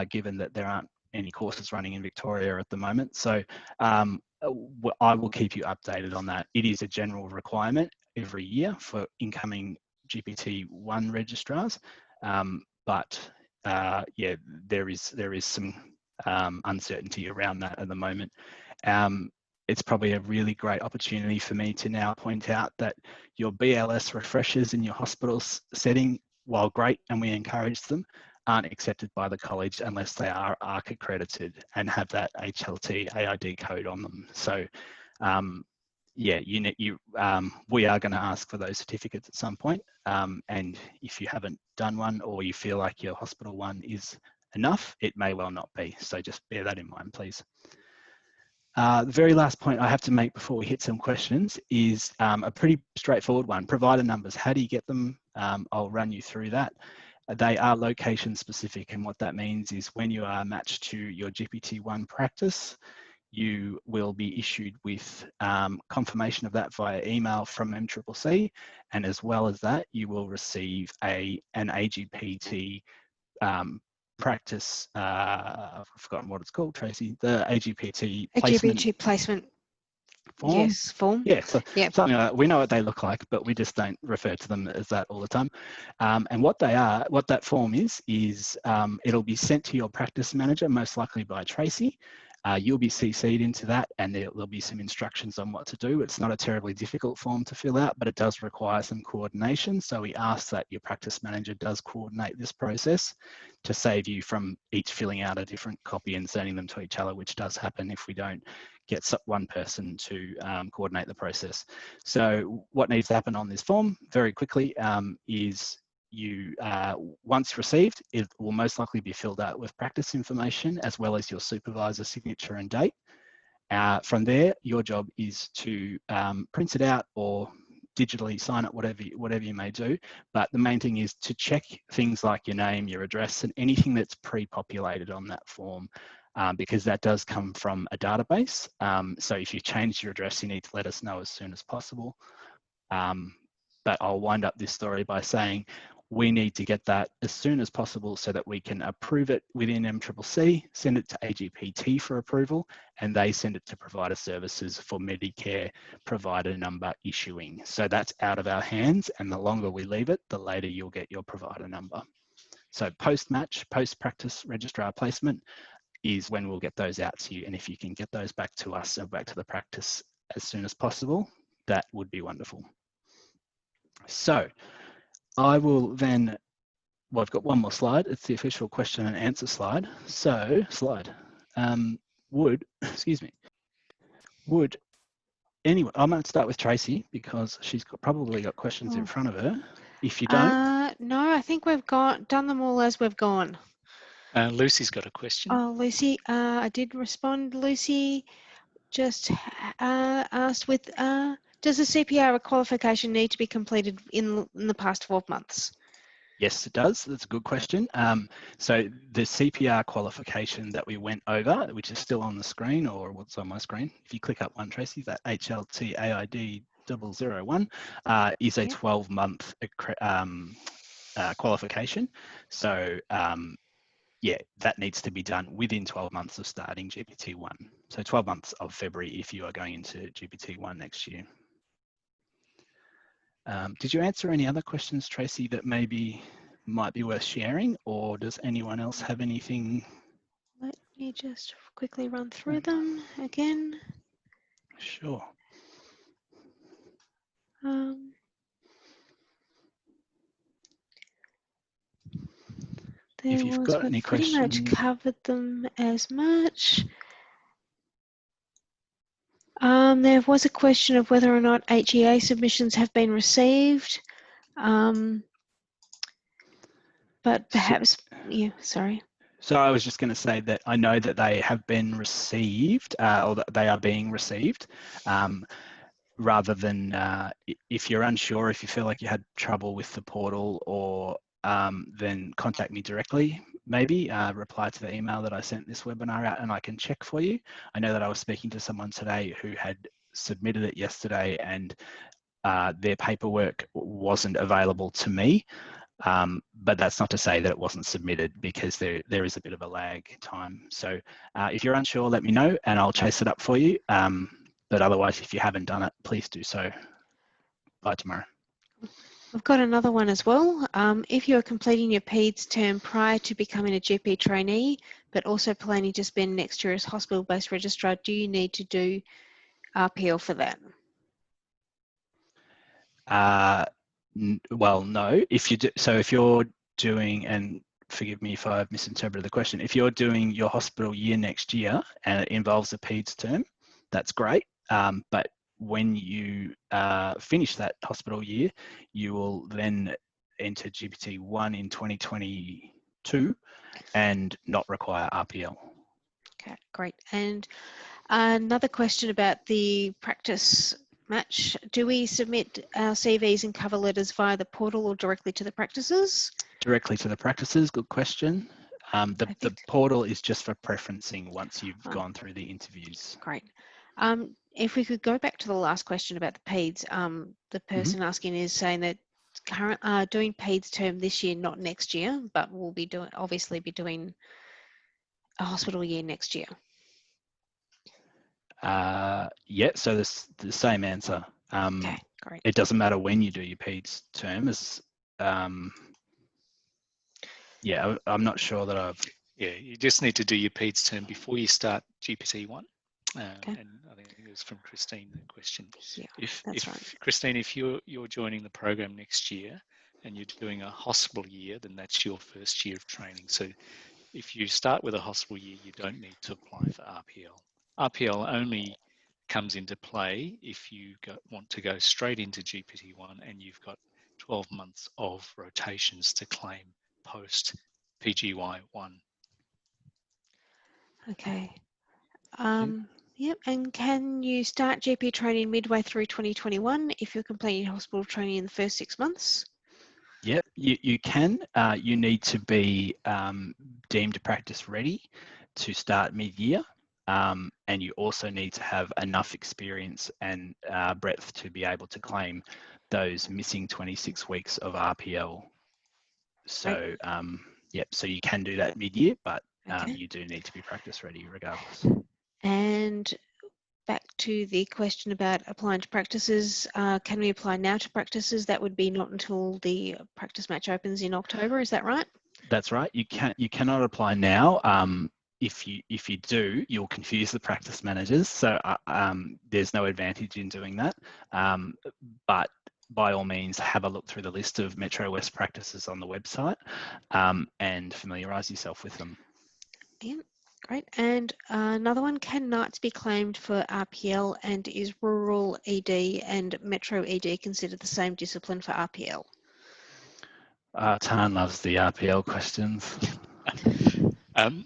given that there aren't any courses running in Victoria at the moment. So I will keep you updated on that. It is a general requirement every year for incoming GPT-1 registrars, but yeah, there is some uncertainty around that at the moment. It's probably a really great opportunity for me to now point out that your BLS refreshers in your hospital setting, while great and we encourage them, aren't accepted by the college unless they are ARC accredited and have that HLT AID code on them. So yeah, we are going to ask for those certificates at some point. And if you haven't done one, or you feel like your hospital one is enough, it may well not be. So just bear that in mind, please. The very last point I have to make before we hit some questions is a pretty straightforward one. Provider numbers, how do you get them? I'll run you through that. They are location specific, and what that means is when you are matched to your GPT-1 practice, you will be issued with confirmation of that via email from MCCC, and as well as that, you will receive an AGPT practice, I've forgotten what it's called, Tracy, the AGPT placement AGPT placement. form. Yes, form. Yeah, so Yep. something like that. We know what they look like, but we just don't refer to them as that all the time. And what they are, what that form is it'll be sent to your practice manager, most likely by Tracy. You'll be CC'd into that, and there'll be some instructions on what to do. It's not a terribly difficult form to fill out, but it does require some coordination. So we ask that your practice manager does coordinate this process to save you from each filling out a different copy and sending them to each other, which does happen if we don't get one person to coordinate the process. So what needs to happen on this form very quickly is you, once received, it will most likely be filled out with practice information as well as your supervisor's signature and date. From there, your job is to print it out or digitally sign it, whatever you may do. But the main thing is to check things like your name, your address, and anything that's pre-populated on that form, because that does come from a database. So if you change your address, you need to let us know as soon as possible. But I'll wind up this story by saying we need to get that as soon as possible so that we can approve it within MCCC, send it to AGPT for approval, and they send it to provider services for Medicare provider number issuing. So that's out of our hands, and the longer we leave it, the later you'll get your provider number. So post-match, post-practice registrar placement is when we'll get those out to you. And if you can get those back to us or back to the practice as soon as possible, that would be wonderful. So I will then, well, I've got one more slide. It's the official question and answer slide. So would anyone, I'm going to start with Tracy because she's probably got questions in front of her. If you don't. No, I think we've done them all as we've gone. Lucy's got a question. Oh, Lucy, I did respond. Lucy just asked does the CPR qualification need to be completed in the past 12 months? Yes, it does. That's a good question. So the CPR qualification that we went over, which is still on the screen or what's on my screen, if you click up one, Tracy, that HLTAID 001 is a 12-month qualification. So yeah, that needs to be done within 12 months of starting GPT-1. So 12 months of February if you are going into GPT-1 next year. Did you answer any other questions, Tracy, that maybe might be worth sharing, or does anyone else have anything? Let me just quickly run through them again. Sure. If you've got any questions, pretty much covered them as much. There was a question of whether or not HEA submissions have been received, but perhaps, yeah, sorry. So I was just going to say that I know that they have been received, or that they are being received, rather than if you're unsure, if you feel like you had trouble with the portal, or then contact me directly. Maybe reply to the email that I sent this webinar out and I can check for you. I know that I was speaking to someone today who had submitted it yesterday and their paperwork wasn't available to me. But that's not to say that it wasn't submitted, because there is a bit of a lag time. So if you're unsure, let me know and I'll chase it up for you. But otherwise, if you haven't done it, please do so by tomorrow. I've got another one as well. If you're completing your PEDS term prior to becoming a GP trainee, but also planning to spend next year as hospital-based registrar, do you need to do RPL for that? Well, no. If you do, so if you're doing, and forgive me if I've misinterpreted the question, if you're doing your hospital year next year and it involves a PEDS term, that's great. But when you finish that hospital year, you will then enter GPT-1 in 2022 and not require RPL. Okay, great. And another question about the practice match. Do we submit our CVs and cover letters via the portal or directly to the practices? Directly to the practices, good question. The portal is just for preferencing once you've gone through the interviews. Great. If we could go back to the last question about the PEDS, the person asking is saying that doing PEDS term this year, not next year, but we'll be obviously be doing a hospital year next year. Yeah, so this the same answer. Okay, great. It doesn't matter when you do your PEDS term. Yeah, I'm not sure that I've. Yeah, you just need to do your PEDS term before you start GPT-1. Okay. And I think it was from Christine, the question. Yeah, If right. Christine, if you're joining the program next year and you're doing a hospital year, then that's your first year of training. So if you start with a hospital year, you don't need to apply for RPL. RPL only comes into play if you want to go straight into GPT-1 and you've got 12 months of rotations to claim post PGY-1. Okay. Yep. And can you start GP training midway through 2021 if you're completing hospital training in the first 6 months? Yep, you can. You need to be deemed practice ready to start mid-year, and you also need to have enough experience and breadth to be able to claim those missing 26 weeks of RPL. So, yep, so you can do that mid-year, but Okay. you do need to be practice ready regardless. And back to the question about applying to practices, can we apply now to practices? That would be not until the practice match opens in October, is that right? That's right. You cannot apply now. If you do, you'll confuse the practice managers. So there's no advantage in doing that. But by all means, have a look through the list of Metro West practices on the website and familiarise yourself with them. Yeah, great. And another one, can nights be claimed for RPL, and is rural ED and Metro ED considered the same discipline for RPL? Tan loves the RPL questions.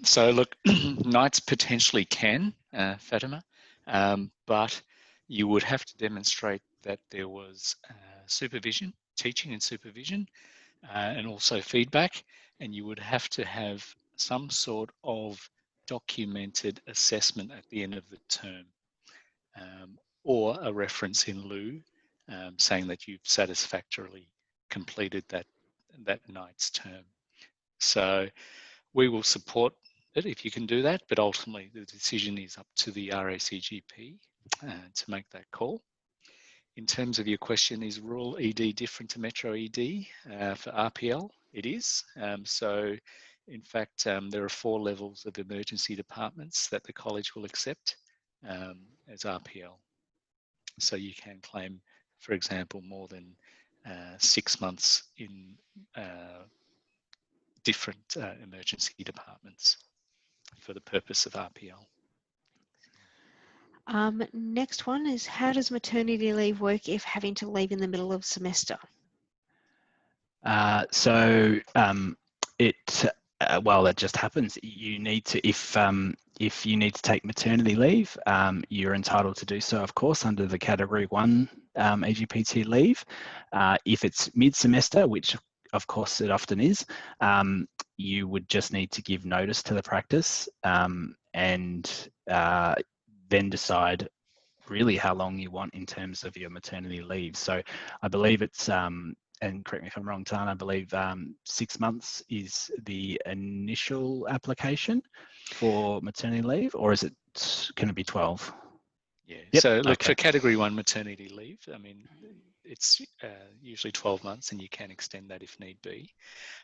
So look, nights potentially can, Fatima, but you would have to demonstrate that there was supervision, teaching and supervision, and also feedback, and you would have to have some sort of documented assessment at the end of the term, or a reference in lieu saying that you've satisfactorily completed that night's term. So we will support it if you can do that, but ultimately the decision is up to the RACGP to make that call. In terms of your question, is rural ED different to Metro ED for RPL? It is. So in fact, there are 4 levels of emergency departments that the college will accept as RPL. So you can claim, for example, more than 6 months in different emergency departments for the purpose of RPL. Next one is, how does maternity leave work if having to leave in the middle of semester? Well, that just happens. You need to, if you need to take maternity leave, you're entitled to do so, of course, under the Category 1 AGPT leave. If it's mid-semester, which of course it often is, you would just need to give notice to the practice and then decide really how long you want in terms of your maternity leave. So I believe it's, and correct me if I'm wrong, Tan, I believe 6 months is the initial application for maternity leave, or is it, can it be 12? Yeah, Yep. So look, Okay. for Category 1 maternity leave, I mean, it's usually 12 months and you can extend that if need be.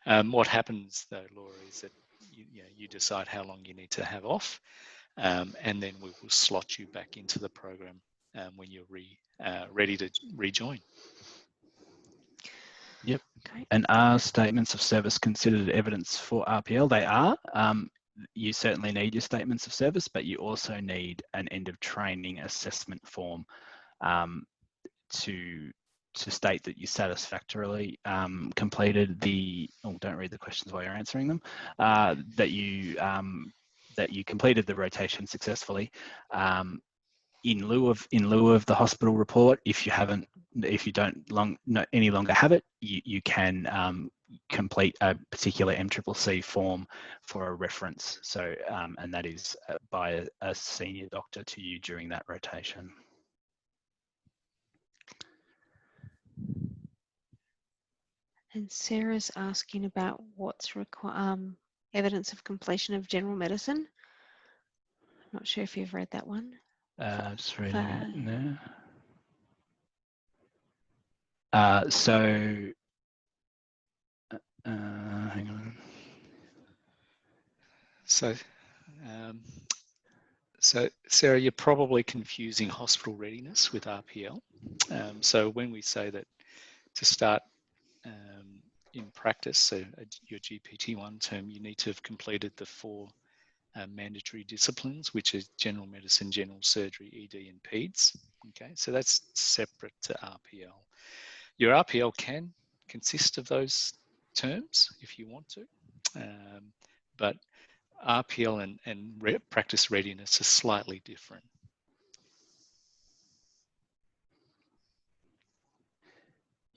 What happens though, Laura, is that you decide how long you need to have off, and then we will slot you back into the program when you're ready to rejoin. Yep. Okay. And are statements of service considered evidence for RPL? They are. You certainly need your statements of service, but you also need an end of training assessment form to state that you satisfactorily completed the. Oh, don't read the questions while you're answering them. That you completed the rotation successfully. In lieu of the hospital report, if you don't any longer have it, you can complete a particular MCCC form for a reference. So and that is by a senior doctor to you during that rotation. And Sarah's asking about what's evidence of completion of general medicine. I'm not sure if you've read that one. Just reading it now. Hang on. So Sarah, you're probably confusing hospital readiness with RPL. So when we say that to start in practice, so your GPT-1 term, you need to have completed the 4 mandatory disciplines, which is general medicine, general surgery, ED and PEDS. Okay, so that's separate to RPL. Your RPL can consist of those terms if you want to, but RPL and practice readiness are slightly different.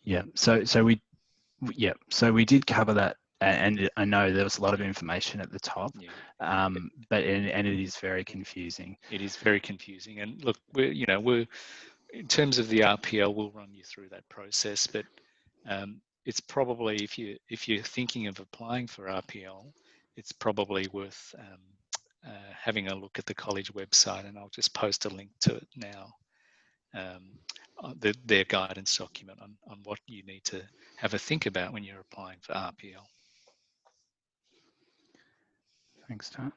Yeah, so we did cover that, and I know there was a lot of information at the top, but it is very confusing. It is very confusing, and look, we're in terms of the RPL, we'll run you through that process, but it's probably, if you're thinking of applying for RPL, it's probably worth having a look at the college website, and I'll just post a link to it now. Their guidance document on what you need to have a think about when you're applying for RPL. Thanks, Tom.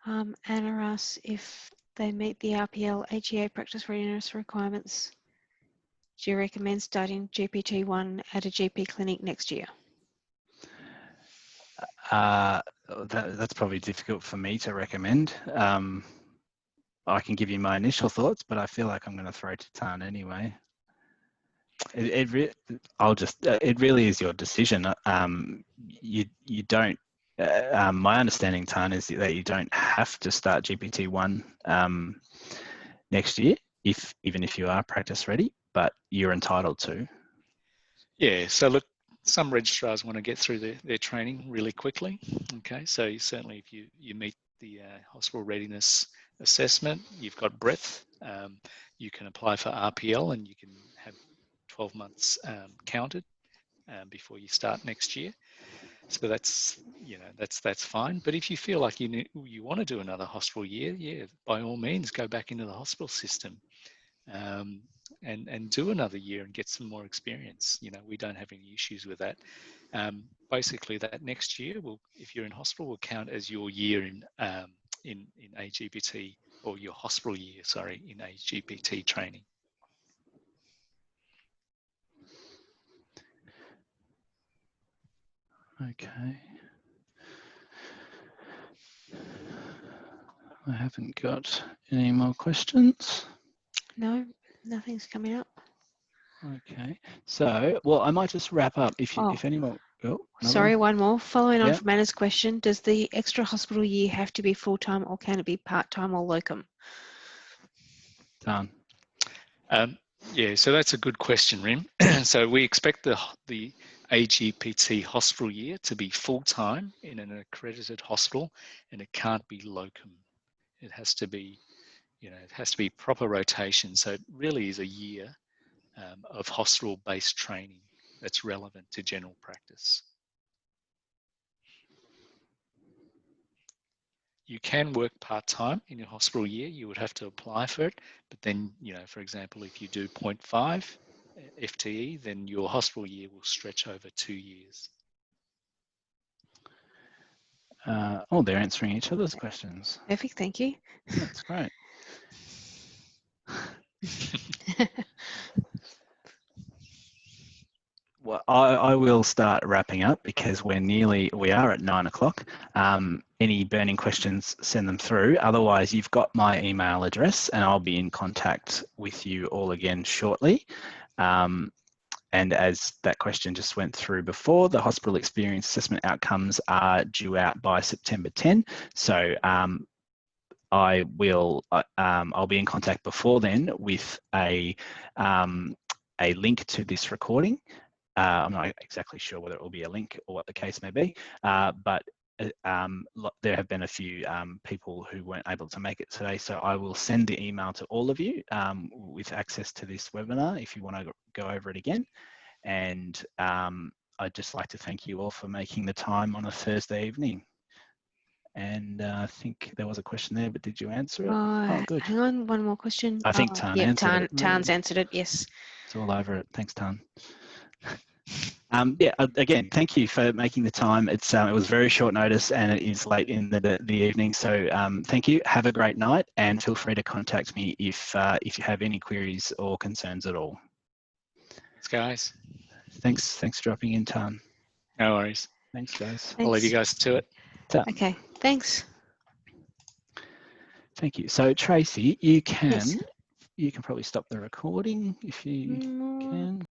Anna asks if they meet the RPL AGA practice readiness requirements. Do you recommend starting GPT-1 at a GP clinic next year? That's probably difficult for me to recommend. I can give you my initial thoughts, but I feel like I'm going to throw to Tan anyway. It really is your decision. You don't. My understanding, Tan, is that you don't have to start GPT-1 next year, even if you are practice ready, but you're entitled to. Yeah. So look, some registrars want to get through their training really quickly. Okay. So certainly, if you meet the hospital readiness assessment, you've got breadth, you can apply for RPL, and you can have 12 months counted before you start next year. So that's fine. But if you feel like you want to do another hospital year, yeah, by all means, go back into the hospital system and do another year and get some more experience. We don't have any issues with that. Basically, that next year, if you're in hospital, will count as your year in AGPT, or your hospital year, sorry, in AGPT training. Okay. I haven't got any more questions. No, nothing's coming up. Okay. So, well, I might just wrap up. If anyone, sorry, one more. Following on Yeah. from Anna's question, does the extra hospital year have to be full-time, or can it be part-time or locum? Done. Yeah, so that's a good question, Rim. So we expect the AGPT hospital year to be full-time in an accredited hospital, and it can't be locum. It has to be, it has to be proper rotation. So it really is a year of hospital-based training that's relevant to general practice. You can work part-time in your hospital year. You would have to apply for it, but then, for example, if you do 0.5 FTE, then your hospital year will stretch over 2 years. They're answering each other's questions. Perfect, thank you. That's great. Well, I will start wrapping up because we are at 9 o'clock. Any burning questions, send them through. Otherwise, you've got my email address and I'll be in contact with you all again shortly. And as that question just went through before, the hospital experience assessment outcomes are due out by September 10. So I'll be in contact before then with a link to this recording. I'm not exactly sure whether it will be a link or what the case may be, but there have been a few people who weren't able to make it today, so I will send the email to all of you with access to this webinar if you want to go over it again. And I'd just like to thank you all for making the time on a Thursday evening. And I think there was a question there, but did you answer it? Oh, good. Hang on, one more question. I think Tan yeah, answered it. Tan's answered it, yes. It's all over it. Thanks, Tan. Yeah, again, thank you for making the time. It was very short notice and it is late in the evening. So thank you. Have a great night and feel free to contact me if you have any queries or concerns at all. Thanks, guys. Thanks for dropping in, Tan. No worries. Thanks, guys. Thanks. I'll leave you guys to it. Okay, thanks. Thank you. So Tracy, you can Yes. probably stop the recording if you can.